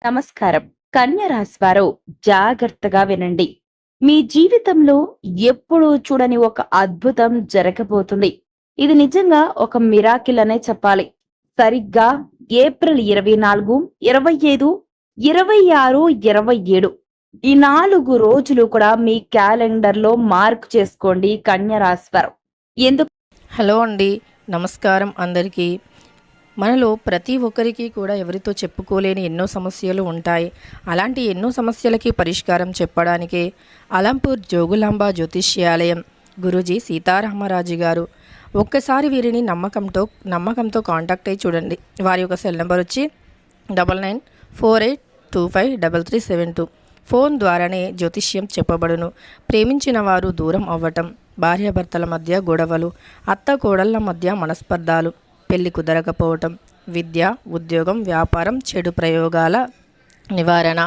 నమస్కారం. కన్య రాశివారు జాగ్రత్తగా వినండి. మీ జీవితంలో ఎప్పుడూ చూడని ఒక అద్భుతం జరగబోతుంది. ఇది నిజంగా ఒక మిరాకిల్ అనే చెప్పాలి. సరిగ్గా ఏప్రిల్ 24, 25, 26, 27 ఈ 4 రోజులు కూడా మీ క్యాలెండర్‌లో మార్క్ చేసుకోండి కన్య రాశివారు. ఎందుకు హలో అండి. నమస్కారం అందరికీ. మనలో ప్రతి ఒక్కరికి కూడా ఎవరితో చెప్పుకోలేని ఎన్నో సమస్యలు ఉంటాయి. అలాంటి ఎన్నో సమస్యలకి పరిష్కారం చెప్పడానికే అలంపూర్ జోగులాంబ జ్యోతిష్యాలయం గురూజీ సీతారామరాజు గారు. ఒక్కసారి వీరిని నమ్మకంతో కాంటాక్ట్ అయ్యి చూడండి. వారి యొక్క సెల్ నెంబర్ వచ్చి 9948253372. ఫోన్ ద్వారానే జ్యోతిష్యం చెప్పబడును. ప్రేమించిన వారు దూరం అవ్వటం, భార్యాభర్తల మధ్య గొడవలు, అత్త కోడళ్ల మధ్య మనస్పర్ధాలు, పెళ్లి కుదరకపోవటం, విద్య, ఉద్యోగం, వ్యాపారం, చెడు ప్రయోగాల నివారణ,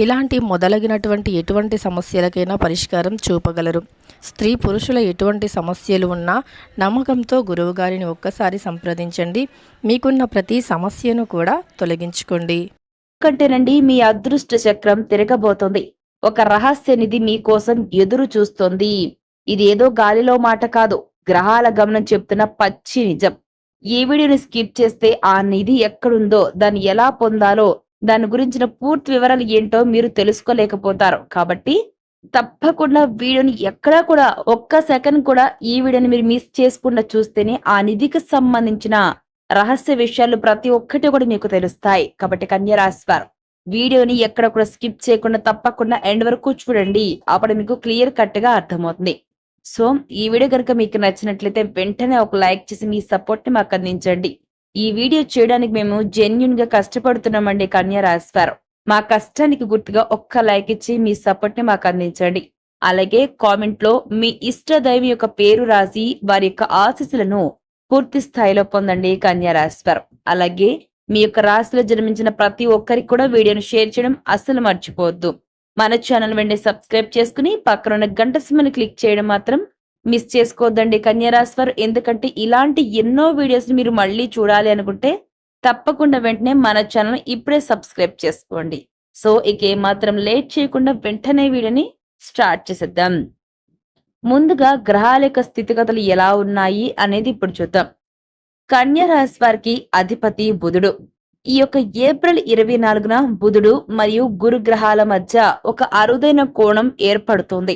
ఇలాంటి మొదలగినటువంటి ఎటువంటి సమస్యలకైనా పరిష్కారం చూపగలరు. స్త్రీ పురుషుల ఎటువంటి సమస్యలు ఉన్నా నమ్మకంతో గురువుగారిని ఒక్కసారి సంప్రదించండి. మీకున్న ప్రతి సమస్యను కూడా తొలగించుకోండి. కంటేనండి మీ అదృష్ట చక్రం తిరగబోతోంది. ఒక రహస్య నిధి మీకోసం ఎదురు చూస్తోంది. ఇది ఏదో గాలిలో మాట కాదు, గ్రహాల గమనం చెప్తున్న పచ్చి నిజం. ఈ వీడియోని స్కిప్ చేస్తే ఆ నిధి ఎక్కడుందో, దాన్ని ఎలా పొందాలో, దాని గురించిన పూర్తి వివరాలు ఏంటో మీరు తెలుసుకోలేకపోతారు. కాబట్టి తప్పకుండా వీడియోని ఎక్కడా కూడా ఒక్క సెకండ్ కూడా ఈ వీడియోని మీరు మిస్ చేసుకుండా చూస్తేనే ఆ నిధికి సంబంధించిన రహస్య విషయాలు ప్రతి ఒక్కటి కూడా మీకు తెలుస్తాయి. కాబట్టి కన్య రాశి వారు వీడియోని ఎక్కడ కూడా స్కిప్ చేయకుండా తప్పకుండా ఎండ్ వరకు చూడండి. అప్పుడు మీకు క్లియర్ కట్ గా అర్థమవుతుంది. సో ఈ వీడియో కనుక మీకు నచ్చినట్లయితే వెంటనే ఒక లైక్ చేసి మీ సపోర్ట్ ని మాకు అందించండి. ఈ వీడియో చేయడానికి మేము జెన్యున్ గా కష్టపడుతున్నామండి కన్య రాశి వారు. మా కష్టానికి గుర్తుగా ఒక్క లైక్ ఇచ్చి మీ సపోర్ట్ ని మాకు అందించండి. అలాగే కామెంట్ లో మీ ఇష్ట దైవం యొక్క పేరు రాసి వారి యొక్క ఆశీస్సులను పూర్తి స్థాయిలో పొందండి కన్య రాశి వారు. అలాగే మీ యొక్క రాశిలో జన్మించిన ప్రతి ఒక్కరికి కూడా వీడియోను షేర్ చేయడం అస్సలు మర్చిపోవద్దు. మన ఛానల్ వెంటనే సబ్స్క్రైబ్ చేసుకుని పక్కన ఉన్న గంట సింబల్ని క్లిక్ చేయడం మాత్రం మిస్ చేసుకోవద్దండి కన్య రాశి వారు. ఎందుకంటే ఇలాంటి ఎన్నో వీడియోస్ మీరు మళ్ళీ చూడాలి అనుకుంటే తప్పకుండా వెంటనే మన ఛానల్ ఇప్పుడే సబ్స్క్రైబ్ చేసుకోండి. సో ఇక ఏమాత్రం లేట్ చేయకుండా వెంటనే వీడియోని స్టార్ట్ చేసేద్దాం. ముందుగా గ్రహాల యొక్క స్థితిగతులు ఎలా ఉన్నాయి అనేది ఇప్పుడు చూద్దాం. కన్య రాశి వారికి అధిపతి బుధుడు. ఈ యొక్క ఏప్రిల్ 24న బుధుడు మరియు గురు గ్రహాల మధ్య ఒక అరుదైన కోణం ఏర్పడుతుంది.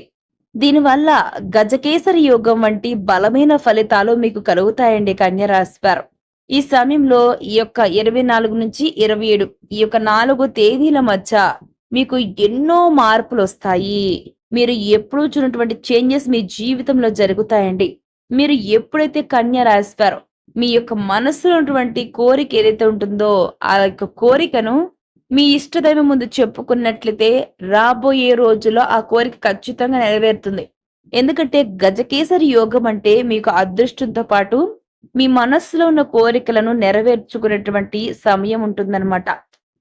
దీనివల్ల గజకేసరి యోగం వంటి బలమైన ఫలితాలు మీకు కలుగుతాయండి కన్య రాశి వారు. ఈ సమయంలో ఈ యొక్క 24 నుంచి 27 ఈ యొక్క 4 తేదీల మధ్య మీకు ఎన్నో మార్పులు వస్తాయి. మీరు ఎప్పుడూ చూడనటువంటి చేంజెస్ మీ జీవితంలో జరుగుతాయండి. మీరు ఎప్పుడైతే కన్య రాశి వారు మీ యొక్క మనసులో ఉన్నటువంటి కోరిక ఏదైతే ఉంటుందో ఆ యొక్క కోరికను మీ ఇష్టదైవం ముందు చెప్పుకున్నట్లయితే రాబోయే రోజుల్లో ఆ కోరిక ఖచ్చితంగా నెరవేరుతుంది. ఎందుకంటే గజకేసరి యోగం అంటే మీకు అదృష్టంతో పాటు మీ మనస్సులో ఉన్న కోరికలను నెరవేర్చుకునేటువంటి సమయం ఉంటుందన్నమాట.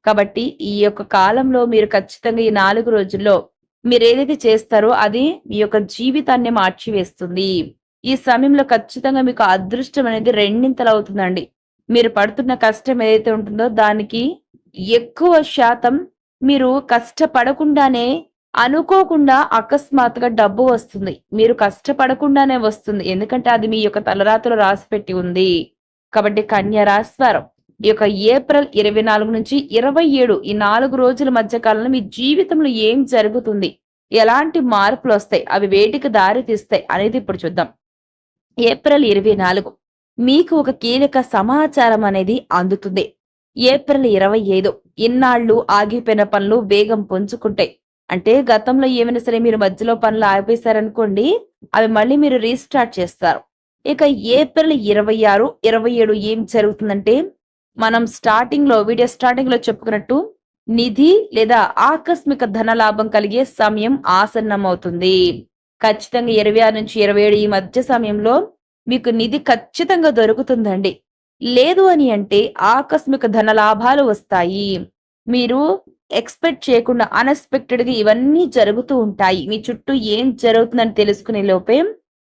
కాబట్టి ఈ యొక్క కాలంలో మీరు ఖచ్చితంగా ఈ 4 రోజుల్లో మీరు ఏదైతే చేస్తారో అది మీ యొక్క జీవితాన్ని మార్చివేస్తుంది. ఈ సమయంలో ఖచ్చితంగా మీకు అదృష్టం అనేది రెండింతలు అవుతుందండి. మీరు పడుతున్న కష్టం ఏదైతే ఉంటుందో దానికి ఎక్కువ శాతం మీరు కష్టపడకుండానే అనుకోకుండా అకస్మాత్తుగా డబ్బు వస్తుంది. మీరు కష్టపడకుండానే వస్తుంది. ఎందుకంటే అది మీ యొక్క తలరాతలో రాసిపెట్టి ఉంది. కాబట్టి కన్య రాశి వారు ఈ యొక్క ఏప్రిల్ 24 నుంచి 27 ఈ 4 రోజుల మధ్య కాలంలో మీ జీవితంలో ఏం జరుగుతుంది, ఎలాంటి మార్పులు వస్తాయి, అవి వేటికి దారి తీస్తాయి అనేది ఇప్పుడు చూద్దాం. ఏప్రిల్ 24 మీకు ఒక కీలక సమాచారం అనేది అందుతుంది. ఏప్రిల్ 25 ఇన్నాళ్లు ఆగిపోయిన పనులు వేగం పుంజుకుంటాయి. అంటే గతంలో ఏమైనా సరే మీరు మధ్యలో పనులు ఆపేశారనుకోండి, అవి మళ్ళీ మీరు రీస్టార్ట్ చేస్తారు. ఇక ఏప్రిల్ 26, 27 ఏం జరుగుతుందంటే మనం వీడియో స్టార్టింగ్ లో చెప్పుకున్నట్టు నిధి లేదా ఆకస్మిక ధన లాభం కలిగే సమయం ఆసన్నమవుతుంది. ఖచ్చితంగా 26 నుంచి 27 ఈ మధ్య సమయంలో మీకు నిధి ఖచ్చితంగా దొరుకుతుందండి. లేదు అని అంటే ఆకస్మిక ధన లాభాలు వస్తాయి. మీరు ఎక్స్పెక్ట్ చేయకుండా అన్ఎక్స్పెక్టెడ్ గా ఇవన్నీ జరుగుతూ ఉంటాయి. మీ చుట్టూ ఏం జరుగుతుందని తెలుసుకునే లోపే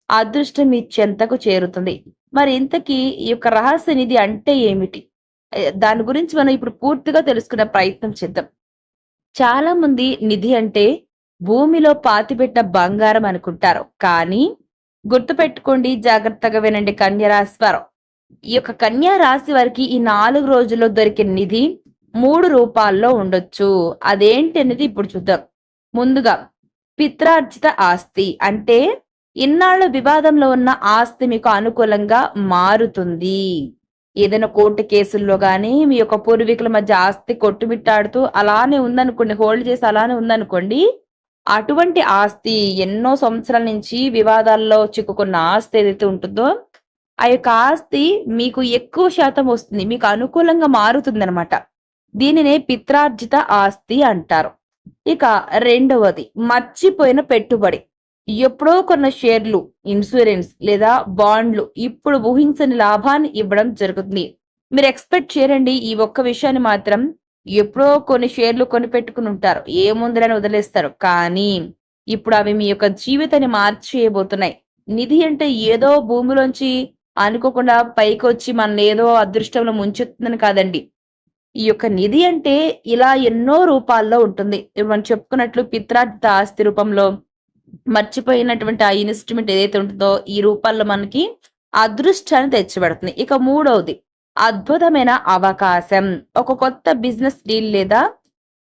అదృష్టం మీ చెంతకు చేరుతుంది. మరి ఇంతకీ ఈ యొక్క రహస్య నిధి అంటే ఏమిటి? దాని గురించి మనం ఇప్పుడు పూర్తిగా తెలుసుకునే ప్రయత్నం చేద్దాం. చాలా మంది నిధి అంటే భూమిలో పాతిపెట్టిన బంగారం అనుకుంటారు. కానీ గుర్తుపెట్టుకోండి, జాగ్రత్తగా వినండి కన్య రాశి వారు. ఈ యొక్క కన్యా రాశి వారికి ఈ 4 రోజుల్లో దొరికే నిధి 3 రూపాల్లో ఉండొచ్చు. అదేంటి అనేది ఇప్పుడు చూద్దాం. ముందుగా పిత్రార్జిత ఆస్తి అంటే ఇన్నాళ్ల వివాదంలో ఉన్న ఆస్తి మీకు అనుకూలంగా మారుతుంది. ఏదైనా కోర్టు కేసుల్లో గానీ మీ యొక్క పూర్వీకుల మధ్య ఆస్తి కొట్టుమిట్టాడుతూ అలానే ఉందనుకోండి, హోల్డ్ చేసి అలానే ఉందనుకోండి, అటువంటి ఆస్తి ఎన్నో సంవత్సరాల నుంచి వివాదాల్లో చిక్కుకున్న ఆస్తి ఏదైతే ఉంటుందో ఆ యొక్క ఆస్తి మీకు ఎక్కువ శాతం వస్తుంది, మీకు అనుకూలంగా మారుతుందన్నమాట. దీనినే పిత్రార్జిత ఆస్తి అంటారు. ఇక రెండవది మర్చిపోయిన పెట్టుబడి. ఎప్పుడో కొన్న షేర్లు, ఇన్సూరెన్స్ లేదా బాండ్లు ఇప్పుడు ఊహించని లాభాన్ని ఇవ్వడం జరుగుతుంది. మీరు ఎక్స్పెక్ట్ చేయరండి, ఈ ఒక్క విషయాన్ని మాత్రం. ఎప్పుడో కొన్ని షేర్లు కొని పెట్టుకుని ఉంటారు, ఏముందిలని వదిలేస్తారు. కానీ ఇప్పుడు అవి మీ యొక్క జీవితాన్ని మార్చేయబోతున్నాయి. నిధి అంటే ఏదో భూమిలోంచి అనుకోకుండా పైకొచ్చి మన ఏదో అదృష్టంలో ముంచెత్తుందని కాదండి. ఈ యొక్క నిధి అంటే ఇలా ఎన్నో రూపాల్లో ఉంటుంది. ఇప్పుడు మనం చెప్పుకున్నట్లు పిత్రార్జిత ఆస్తి రూపంలో, మర్చిపోయినటువంటి ఆ ఇన్వెస్ట్మెంట్ ఏదైతే ఉంటుందో ఈ రూపాల్లో మనకి అదృష్టాన్ని తెచ్చిపెడుతుంది. ఇక మూడవది అద్భుతమైన అవకాశం. ఒక కొత్త బిజినెస్ డీల్ లేదా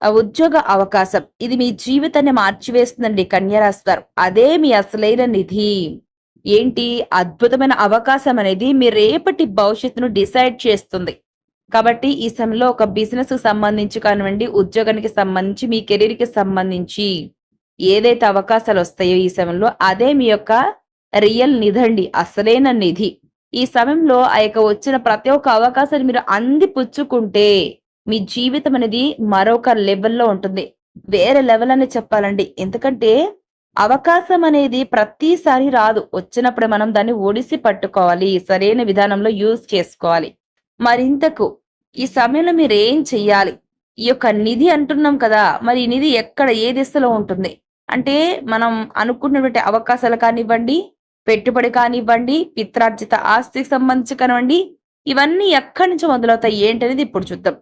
ఉద్యోగ అవకాశం. ఇది మీ జీవితాన్ని మార్చివేస్తుందండి కన్యరాశి వారు. అదే మీ అసలైన నిధి. ఏంటి అద్భుతమైన అవకాశం అనేది మీ రేపటి భవిష్యత్తును డిసైడ్ చేస్తుంది. కాబట్టి ఈ సమయంలో ఒక బిజినెస్ కి సంబంధించి కానివ్వండి, ఉద్యోగానికి సంబంధించి, మీ కెరీర్ కి సంబంధించి ఏదైతే అవకాశాలు వస్తాయో ఈ సమయంలో అదే మీ యొక్క రియల్ నిధి అండి, అసలైన నిధి. ఈ సమయంలో ఆ యొక్క వచ్చిన ప్రతి ఒక్క అవకాశాన్ని మీరు అందిపుచ్చుకుంటే మీ జీవితం అనేది మరొక లెవెల్లో ఉంటుంది. వేరే లెవెల్ అని చెప్పాలండి. ఎందుకంటే అవకాశం అనేది ప్రతిసారి రాదు. వచ్చినప్పుడు మనం దాన్ని ఒడిసి పట్టుకోవాలి, సరైన విధానంలో యూజ్ చేసుకోవాలి. మరింతకు ఈ సమయంలో మీరు ఏం చెయ్యాలి? ఈ యొక్క నిధి అంటున్నాం కదా, మరి ఈ నిధి ఎక్కడ ఏ దిశలో ఉంటుంది అంటే, మనం అనుకున్నటువంటి అవకాశాలు కానివ్వండి, పెట్టుబడి కానివ్వండి, పిత్రార్జిత ఆస్తికి సంబంధించి కానివ్వండి, ఇవన్నీ ఎక్కడి నుంచి మొదలవుతాయి ఏంటనేది ఇప్పుడు చూద్దాం.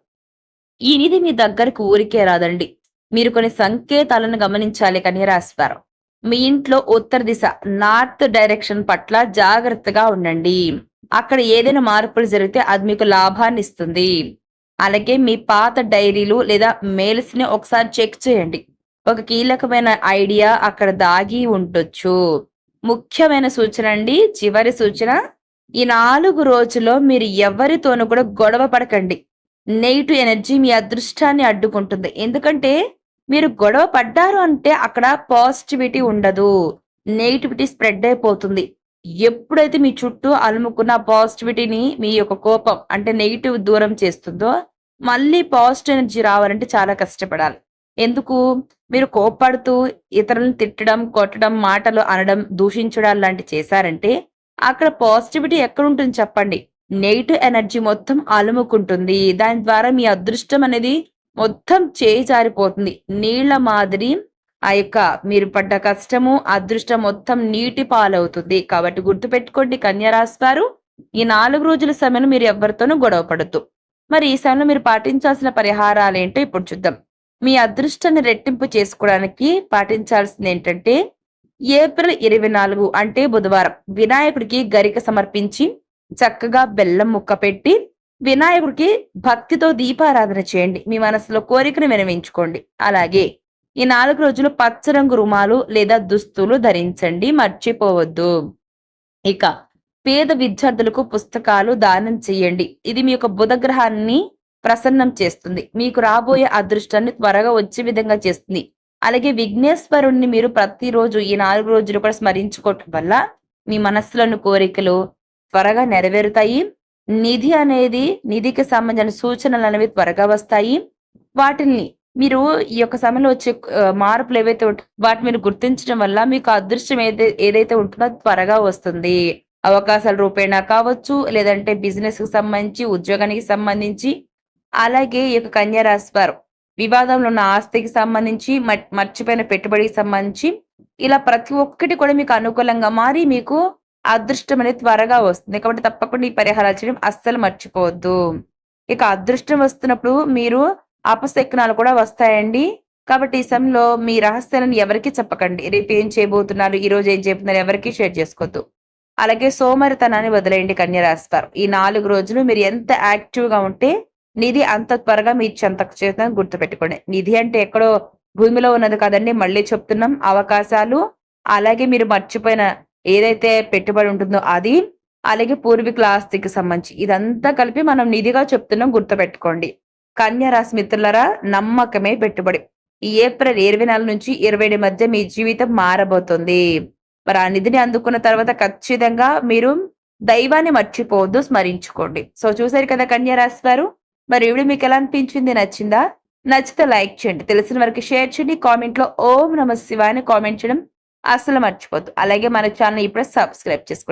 ఈ నిధి మీ దగ్గరకు ఊరికే రాదండి. మీరు కొన్ని సంకేతాలను గమనించాలి కన్యరాశి వారు. మీ ఇంట్లో ఉత్తర దిశ, నార్త్ డైరెక్షన్ పట్ల జాగ్రత్తగా ఉండండి. అక్కడ ఏదైనా మార్పులు జరిగితే అది మీకు లాభాన్ని ఇస్తుంది. అలాగే మీ పాత డైరీలు లేదా మెయిల్స్ ని ఒకసారి చెక్ చేయండి. ఒక కీలకమైన ఐడియా అక్కడ దాగి ఉండొచ్చు. ముఖ్యమైన సూచన అండి, చివరి సూచన, ఈ 4 రోజుల్లో మీరు ఎవరితోనూ కూడా గొడవ పడకండి. నెగిటివ్ ఎనర్జీ మీ అదృష్టాన్ని అడ్డుకుంటుంది. ఎందుకంటే మీరు గొడవ పడ్డారు అంటే అక్కడ పాజిటివిటీ ఉండదు, నెగిటివిటీ స్ప్రెడ్ అయిపోతుంది. ఎప్పుడైతే మీ చుట్టూ అలుముకున్న పాజిటివిటీని మీ యొక్క కోపం అంటే నెగిటివ్ దూరం చేస్తుందో, మళ్ళీ పాజిటివ్ ఎనర్జీ రావాలంటే చాలా కష్టపడాలి. ఎందుకు? మీరు కోప్పడుతూ ఇతరులను తిట్టడం, కొట్టడం, మాటలు అనడం, దూషించడం లాంటివి చేశారంటే అక్కడ పాజిటివిటీ ఎక్కడుంటుంది చెప్పండి? నెగిటివ్ ఎనర్జీ మొత్తం అలుముకుంటుంది. దాని ద్వారా మీ అదృష్టం అనేది మొత్తం చేయి జారిపోతుంది. నీళ్ల మాదిరి ఆ యొక్క మీరు పడ్డ కష్టము, అదృష్టం మొత్తం నీటి పాలవుతుంది. కాబట్టి గుర్తుపెట్టుకోండి కన్యరాశి వారు, ఈ 4 రోజుల సమయంలో మీరు ఎవరితోనూ గొడవ పడద్దు. మరి ఈ సమయంలో మీరు పాటించాల్సిన పరిహారాలు ఏంటో ఇప్పుడు చూద్దాం. మీ అదృష్టాన్ని రెట్టింపు చేసుకోవడానికి పాటించాల్సింది ఏంటంటే, ఏప్రిల్ 24 అంటే బుధవారం వినాయకుడికి గరిక సమర్పించి చక్కగా బెల్లం ముక్క పెట్టి వినాయకుడికి భక్తితో దీపారాధన చేయండి. మీ మనసులో కోరికను వినవించుకోండి. అలాగే ఈ 4 రోజులు పచ్చరంగు రుమాలు లేదా దుస్తులు ధరించండి, మర్చిపోవద్దు. ఇక పేద విద్యార్థులకు పుస్తకాలు దానం చేయండి. ఇది మీ యొక్క బుధగ్రహాన్ని ప్రసన్నం చేస్తుంది. మీకు రాబోయే అదృష్టాన్ని త్వరగా వచ్చే విధంగా చేస్తుంది. అలాగే విఘ్నేశ్వరుణ్ణి మీరు ప్రతిరోజు ఈ 4 రోజులు కూడా స్మరించుకోవటం వల్ల మీ మనస్సులోని కోరికలు త్వరగా నెరవేరుతాయి. నిధికి సంబంధించిన సూచనలు అనేవి త్వరగా వస్తాయి. వాటిని మీరు ఈ యొక్క సమయంలో వచ్చే మార్పులు ఏవైతే ఉంటాయో వాటిని మీరు గుర్తించడం వల్ల మీకు అదృష్టం ఏదైతే ఉంటుందో అది త్వరగా వస్తుంది. అవకాశాల రూపేణా కావచ్చు, లేదంటే బిజినెస్ కి సంబంధించి, ఉద్యోగానికి సంబంధించి. అలాగే ఈ యొక్క కన్యా రాశి వారు వివాదంలో ఉన్న ఆస్తికి సంబంధించి, మర్చిపోయిన పెట్టుబడికి సంబంధించి, ఇలా ప్రతి ఒక్కటి కూడా మీకు అనుకూలంగా మారి మీకు అదృష్టం అనేది త్వరగా వస్తుంది. కాబట్టి తప్పకుండా ఈ పరిహారాలు చేయడం అస్సలు మర్చిపోవద్దు. ఇక అదృష్టం వస్తున్నప్పుడు మీరు అపశకునాలు కూడా వస్తాయండి. కాబట్టి ఈ సమయంలో మీ రహస్యాలను ఎవరికీ చెప్పకండి. రేపు ఏం చేయబోతున్నారు, ఈ రోజు ఏం చేయబోతున్నారు ఎవరికీ షేర్ చేసుకోవద్దు. అలాగే సోమరితనాన్ని వదిలేయండి కన్య రాశి వారు. ఈ 4 రోజులు మీరు ఎంత యాక్టివ్ గా ఉంటే నిధి అంత త్వరగా మీ చెంతకు చేరుతుందని గుర్తుపెట్టుకోండి. నిధి అంటే ఎక్కడో భూమిలో ఉన్నది కాదండి. మళ్ళీ చెప్తున్నాం, అవకాశాలు, అలాగే మీరు మర్చిపోయిన ఏదైతే పెట్టుబడి ఉంటుందో అది, అలాగే పూర్వీకుల ఆస్తికి సంబంధించి ఇదంతా కలిపి మనం నిధిగా చెప్తున్నాం, గుర్తుపెట్టుకోండి. కన్య రాశి మిత్రులారా, నమ్మకమే పెట్టుబడి. ఈ ఏప్రిల్ 24 నుంచి 27 మధ్య మీ జీవితం మారబోతుంది. మరి ఆ నిధిని అందుకున్న తర్వాత ఖచ్చితంగా మీరు దైవాన్ని మర్చిపోవద్దు, స్మరించుకోండి. సో చూసారు కదా కన్య రాశి వారు. మరి ఈ వీడియో మీకు ఎలా అనిపించింది, నచ్చిందా? నచ్చితే లైక్ చేయండి, తెలిసిన వారికి షేర్ చేయండి, కామెంట్ లో ఓం నమః శివాయ అని కామెంట్ చేయడం అస్సలు మర్చిపోద్దు. అలాగే మన ఛానల్ ఇప్పుడే సబ్స్క్రైబ్ చేసుకోండి.